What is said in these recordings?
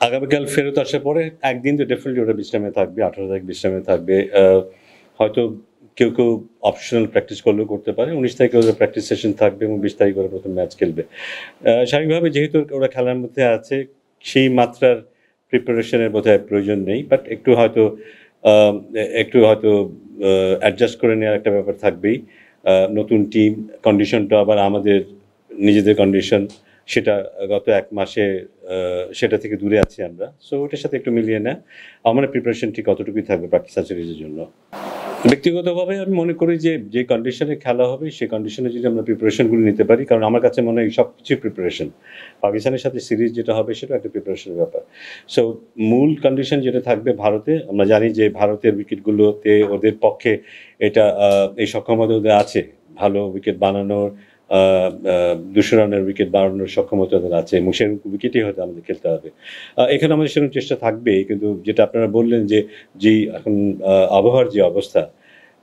আগামীকাল ফেরত আসার পরে একদিন তো ডেফিনেটলি ওরা বিশ্রামে থাকবে, ১৮ তারিখ বিশ্রামে থাকবে। হয়তো কেউ অপশনাল প্র্যাকটিস করলেও করতে পারে। ১৯ তারিখে ওদের প্র্যাকটিস সেশন থাকবে এবং ২০ তারিখে ওরা প্রথম ম্যাচ খেলবে। স্বাভাবিকভাবে যেহেতু ওরা খেলার মধ্যে আছে, সেই মাত্রার প্রিপারেশনের বোধহয় প্রয়োজন নেই। বাট আ একটু হয়তো অ্যাডজাস্ট করে নেওয়ার একটা ব্যাপার থাকবেই। নতুন টিম, কন্ডিশনটা আবার আমাদের নিজেদের কন্ডিশন, সেটা গত ১ মাসে আ সেটা থেকে দূরে আছি আমরা। সো ওটার সাথে একটু মিলিয়ে নেয়া। আমার প্রিপারেশন ঠিক অতটুকুই থাকবে পাকিস্তান সিরিজের জন্য। ব্যক্তিগতভাবে আমি মনে করি যে কন্ডিশনে খেলা হবে, সেই কন্ডিশনে যদি আমরা প্রিপারেশনগুলো নিতে পারি, কারণ আমার কাছে মনে হয় সবকিছুই প্রিপারেশন। পাকিস্তানের সাথে সিরিজ যেটা হবে সেটাও একটা প্রিপারেশনের ব্যাপার। সো মূল কন্ডিশন যেটা থাকবে ভারতে, আমরা জানি যে ভারতের উইকেটগুলোতে ওদের পক্ষে এটা এই সক্ষমতা ওদের আছে। ভালো উইকেট বানানোর, আ আ ২০০ রানের উইকেট বানানোর সক্ষমতা ওদের আছে এবং সেরকম উইকেটেই হয়তো আমাদের খেলতে হবে। এখানে আমাদের সেরকম চেষ্টা থাকবেই। কিন্তু যেটা আপনারা বললেন যে এখন আবহাওয়ার যে অবস্থা,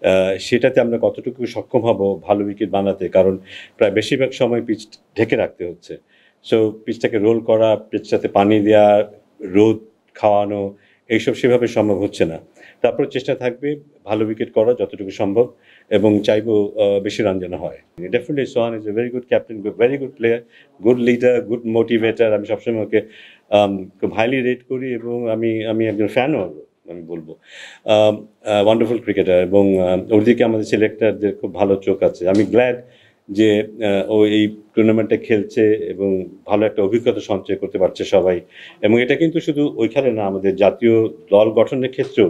আ সেটাতে আমরা কতটুকু সক্ষম হব ভালো উইকেট বানাতে। কারণ প্রায় বেশিরভাগ সময় পিচ ঢেকে রাখতে হচ্ছে। সো পিচটাকে রোল করা, পিচটাতে পানি দেয়া, রোদ খাওয়ানো, এইসব সেভাবে সম্ভব হচ্ছে না। তারপর চেষ্টা থাকবে ভালো উইকেট করা যতটুকু সম্ভব এবং চাইবো বেশি রান যেন হয়। Definitely Sohan is a very good captain, very good player, good leader, good motivator. আমি সবসময় ওকে খুব হাইলি রেট করি এবং আমি একজন ফ্যানও আমি বলব। ওয়ান্ডারফুল ক্রিকেটার এবং ওর দিকে আমাদের সিলেক্টরদের খুব ভালো চোখ আছে। আমি গ্ল্যাড যে ও এই টুর্নামেন্টটা খেলছে এবং ভালো একটা অভিজ্ঞতা সঞ্চয় করতে পারছে সবাই। এবং এটা কিন্তু শুধু ওই খেলে না, আমাদের জাতীয় দল গঠনের ক্ষেত্রেও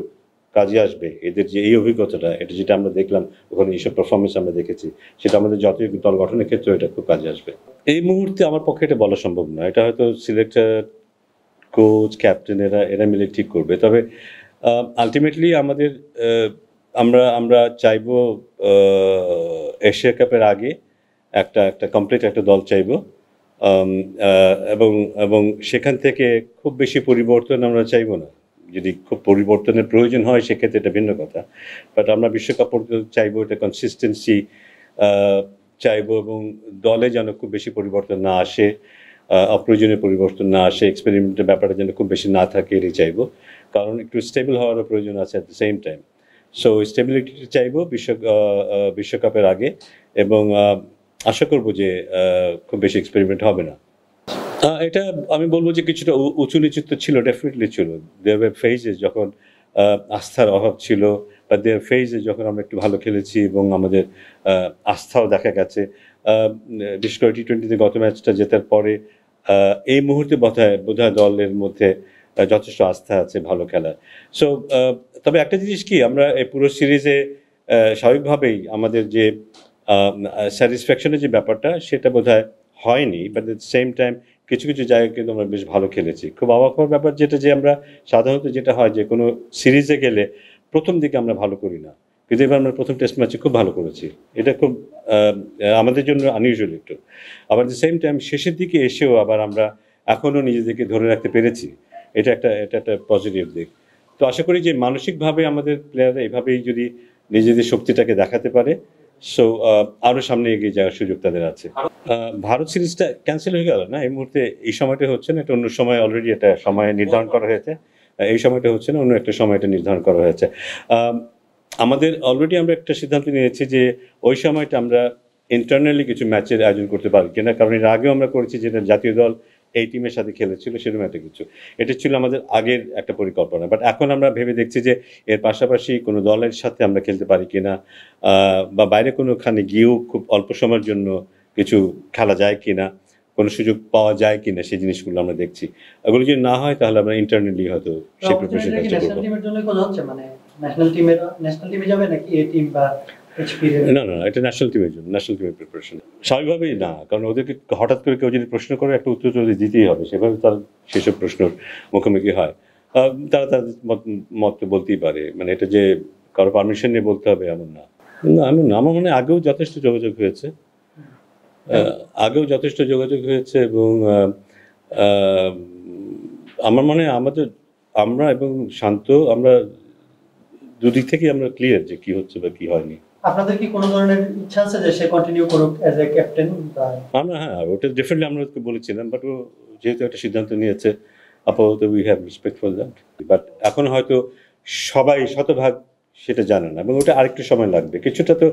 কাজে আসবে। এদের যে এই অভিজ্ঞতাটা, এটা যেটা আমরা দেখলাম ওখানে এইসব পারফরম্যান্স আমরা দেখেছি, সেটা আমাদের জাতীয় দল গঠনের ক্ষেত্রেও এটা খুব কাজে আসবে। এই মুহূর্তে আমার পক্ষে এটা বলা সম্ভব নয়। এটা হয়তো সিলেক্টর, কোচ, ক্যাপ্টেন এরা মিলে ঠিক করবে। তবে আল্টিমেটলি আমাদের আ আমরা আমরা চাইবো আ এশিয়া কাপের আগে একটা কমপ্লিট একটা দল চাইবো। আম আ এবং এবং সেখান থেকে খুব বেশি পরিবর্তন আমরা চাইবো না। যদি খুব পরিবর্তনের প্রয়োজন হয় সেক্ষেত্রে এটা ভিন্ন কথা। বাট আমরা বিশ্বকাপ পর্যন্ত চাইবো, এটা কনসিস্টেন্সি আ চাইবো এবং দলে যেন খুব বেশি পরিবর্তন না আসে। অপ্রয়োজনীয় পরিবর্তন না আসে, এক্সপেরিমেন্টের ব্যাপারটা যেন খুব বেশি না থাকে, এটাই চাইবো। কারণ একটু স্টেবল হওয়ারও প্রয়োজন আছে at the same time. So স্টেবিলিটিটা চাইবো বিশ্বকাপের আগে এবং আশা করব যে খুব বেশি এক্সপেরিমেন্ট হবে না। এটা আমি বলব যে কিছুটা উঁচু-নিচু তো ছিল, ডেফিনিটলি ছিল। দেয়ার ওয়্যার ফেজেস যখন আ আস্থার অভাব ছিল, বা দেয়ার ফেজেস যখন আমরা একটু ভালো খেলেছি এবং আমাদের আ আস্থাও দেখা গেছে। বিশেষ করে টি-টোয়েন্টিতে গত ম্যাচটা জেতার পরে আ এই মুহূর্তে বোধহয় দলের মধ্যে যথেষ্ট আস্থা আছে ভালো খেলার। সো আ তবে একটা জিনিস কি, আমরা এই পুরো সিরিজে স্বাভাবিকভাবেই আমাদের যে আ আ স্যাটিসফ্যাকশন এর যে ব্যাপারটা সেটা বোধহয় হয়নি। But at the same time কিছু জায়গায় কিন্তু আমরা বেশ ভালো খেলেছি। খুব অবাক হওয়ার ব্যাপার যেটা, যে আমরা সাধারণত যেটা হয় যে কোনো সিরিজে গেলে ১ম দিকে আমরা ভালো করি না। কিন্তু এবার আমরা ১ম টেস্ট ম্যাচে খুব ভালো করেছি। এটা খুব আ আমাদের জন্য আনইউজুয়াল একটু। আবার এট দ্য সেম টাইম শেষের দিকে এসেও আবার আমরা এখনো নিজেদেরকে ধরে রাখতে পেরেছি। এটা একটা পজিটিভ দিক। তো আশা করি যে মানসিকভাবে আমাদের প্লেয়াররা এভাবেই যদি নিজেদের শক্তিটাকে দেখাতে পারে, সো আরো সামনে এগিয়ে যাওয়ার সুযোগ তাদের আছে। আ ভারত সিরিজটা ক্যানসেল হয়ে গেল না? এই মুহূর্তে এই সময়টা হচ্ছে না। এটা অন্য সময় অলরেডি একটা সময় নির্ধারণ করা হয়েছে। এই সময়টা হচ্ছে না, অন্য একটা সময় এটা নির্ধারণ করা হয়েছে। আম আমাদের অলরেডি আমরা একটা সিদ্ধান্ত নিয়েছি যে ওই সময়টা আমরা ইন্টারনালি কিছু ম্যাচের আয়োজন করতে পারি কিনা। কারণ এর আগেও আমরা করেছি যেটা জাতীয় দল এই টিমের সাথে খেলেছিল, সেরকম একটা কিছু। এটা ছিল আমাদের আগের একটা পরিকল্পনা। বাট এখন আমরা ভেবে দেখছি যে এর পাশাপাশি কোনো দলের সাথে আমরা খেলতে পারি কিনা, আ বা বাইরে কোনোখানে গিয়েও খুব অল্প সময়ের জন্য কিছু খেলা যায় কিনা, কোনো সুযোগ পাওয়া যায় কিনা, সেই জিনিসগুলো আমরা দেখছি। এগুলো যদি না হয় তাহলে আমরা ইন্টারনালি হয়তো সেই প্রিপারেশন কাজটা করব। ন্যাশনাল টিমের জন্য খোঁজা হচ্ছে, মানে ন্যাশনাল টিমে যাবে নাকি এ টিম বা এইচপি? না, এটা ন্যাশনাল টিমের জন্য, ন্যাশনাল টিমের প্রিপারেশন। স্বাভাবিকভাবেই না। কারণ ওদেরকে হঠাৎ করে কেউ যদি প্রশ্ন করে একটা উত্তর তো ওদের দিতেই হবে। সেভাবে তারা সেসব প্রশ্নের মুখোমুখি হয়। তারা তাদের মত তো বলতেই পারে। মানে এটা যে কারো পারমিশন নিয়ে বলতে হবে এমন না। না, আমার মনে হয় আগেও যথেষ্ট যোগাযোগ হয়েছে। আ আগেও যথেষ্ট যোগাযোগ হয়েছে এবং আ আ আমার মনে হয় আমরা এবং শান্ত, আমরা দুদিক থেকেই আমরা ক্লিয়ার যে কি হচ্ছে বা কি হয়নি। আপনাদের কি কোনো ধরনের ইচ্ছা আছে যে সে কন্টিনিউ করুক অ্যাজ এ ক্যাপ্টেন বা? হ্যাঁ, ওটা ডেফিনিটলি আমরা ওকে বলেছিলাম। বাট ও যেহেতু একটা সিদ্ধান্ত নিয়েছে, আপাতত we have respect for that, but এখন হয়তো সবাই শতভাগ সেটা জানে না এবং ওটা আরেকটু সময় লাগবে। কিছুটা তো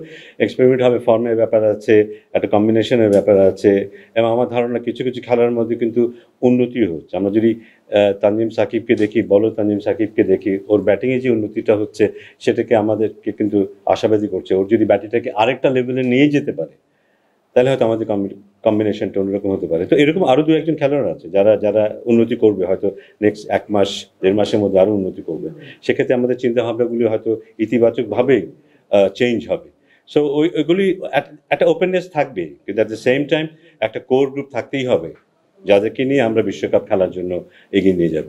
এক্সপেরিমেন্ট হবে, ফর্মের ব্যাপার আছে, একটা কম্বিনেশনের ব্যাপার আছে, এবং আমার ধারণা কিছু কিছু খেলার মধ্যে কিন্তু উন্নতিও হচ্ছে। আমরা যদি তানজিম সাকিবকে দেখি, বলো তানজিম সাকিবকে দেখি, ওর ব্যাটিংয়ে যে উন্নতিটা হচ্ছে সেটাকে আমাদেরকে কিন্তু আশাবাদী করছে। ওর যদি ব্যাটিংটাকে আরেকটা লেভেলে নিয়ে যেতে পারে তাহলে হয়তো আমাদের কম্বিনেশনটা অন্যরকম হতে পারে। তো এরকম আরও দু একজন খেলোয়াড় আছে যারা যারা উন্নতি করবে, হয়তো নেক্সট 1 মাস 1.5 মাসের মধ্যে আরও উন্নতি করবে। সেক্ষেত্রে আমাদের চিন্তাভাবনাগুলি হয়তো ইতিবাচকভাবেই চেঞ্জ হবে। সো ওইগুলি একটা ওপেননেস থাকবে, কিন্তু অ্যাট দ্য সেম টাইম একটা কোর গ্রুপ থাকতেই হবে যাদেরকে নিয়ে আমরা বিশ্বকাপ খেলার জন্য এগিয়ে নিয়ে যাব।